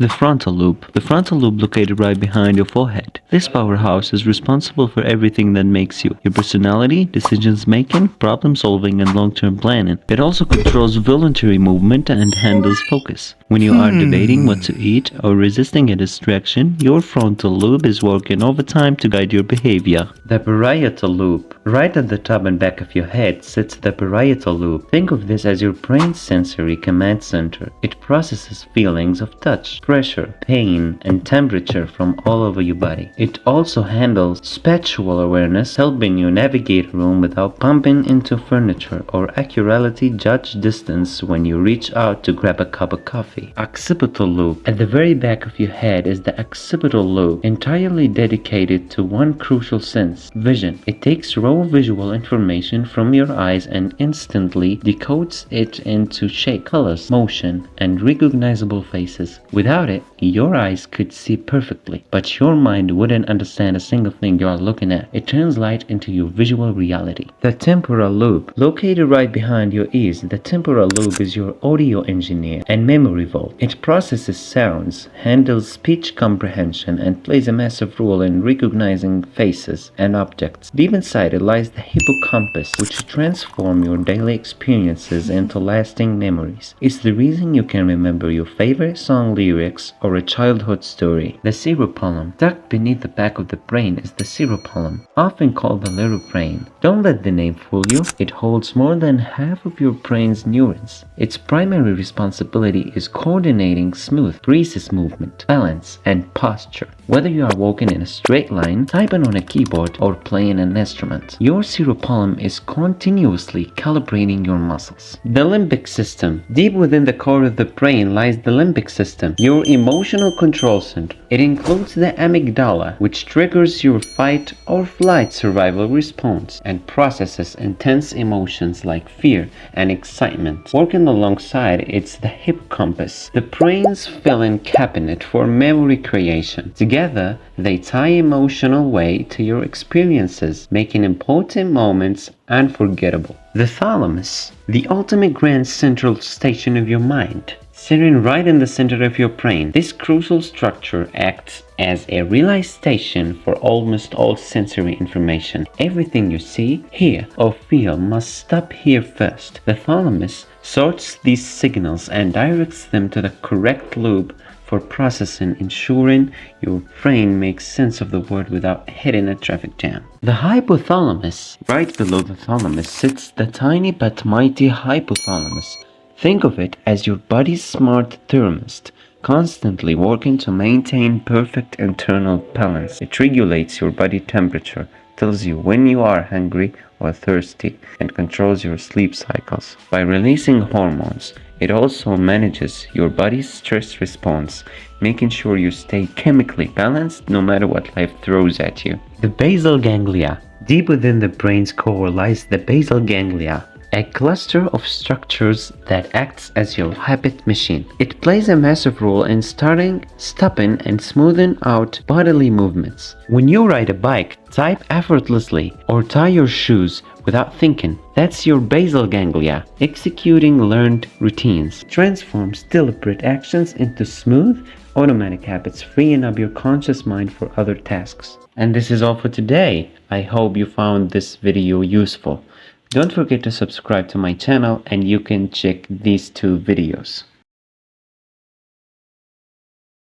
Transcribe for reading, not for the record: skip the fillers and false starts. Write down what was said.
The frontal lobe. The frontal lobe located right behind your forehead. This powerhouse is responsible for everything that makes you. Your personality, decisions making, problem solving, and long-term planning. It also controls voluntary movement and handles focus. When you are debating what to eat or resisting a distraction, your frontal lobe is working overtime to guide your behavior. The parietal lobe. Right at the top and back of your head sits the parietal lobe. Think of this as your brain's sensory command center. It processes feelings of touch, pressure, pain, and temperature from all over your body. It also handles spatial awareness, helping you navigate a room without bumping into furniture, or accurately judge distance when you reach out to grab a cup of coffee. Occipital lobe. At the very back of your head is the occipital lobe, entirely dedicated to one crucial sense, vision. It takes raw visual information from your eyes and instantly decodes it into shape, colors, motion, and recognizable faces. Without it, your eyes could see perfectly, but your mind wouldn't understand a single thing you are looking at. It turns light into your visual reality. The temporal lobe. Located right behind your ears, the temporal lobe is your audio engineer and memory vault. It processes sounds, handles speech comprehension, and plays a massive role in recognizing faces and objects. Deep inside it lies the hippocampus, which transforms your daily experiences into lasting memories. It's the reason you can remember your favorite song lyrics or a childhood story. The cerebellum. Tucked beneath the back of the brain is the cerebellum, often called the little brain. Don't let the name fool you. It holds more than half of your brain's neurons. Its primary responsibility is coordinating smooth, precise movement, balance, and posture. Whether you are walking in a straight line, typing on a keyboard, or playing an instrument, your cerebellum is continuously calibrating your muscles. The limbic system. Deep within the core of the brain lies the limbic system, your emotional control center. It includes the amygdala, which triggers your fight or flight survival response and processes intense emotions like fear and excitement. Working alongside it's the hippocampus, the brain's filing cabinet for memory creation. Together, they tie emotional weight to your experiences, making important moments unforgettable. The thalamus, the ultimate grand central station of your mind. Sitting right in the center of your brain, this crucial structure acts as a relay station for almost all sensory information. Everything you see, hear, or feel must stop here first. The thalamus sorts these signals and directs them to the correct loop for processing, ensuring your brain makes sense of the world without hitting a traffic jam. The hypothalamus. Right below the thalamus sits the tiny but mighty hypothalamus. Think of it as your body's smart thermostat, constantly working to maintain perfect internal balance. It regulates your body temperature, tells you when you are hungry or thirsty, and controls your sleep cycles. By releasing hormones, it also manages your body's stress response, making sure you stay chemically balanced no matter what life throws at you. The basal ganglia. Deep within the brain's core lies the basal ganglia, a cluster of structures that acts as your habit machine. It plays a massive role in starting, stopping, and smoothing out bodily movements. When you ride a bike, type effortlessly, or tie your shoes without thinking, that's your basal ganglia executing learned routines. Transforms deliberate actions into smooth, automatic habits, freeing up your conscious mind for other tasks. And this is all for today. I hope you found this video useful. Don't forget to subscribe to my channel and you can check these two videos.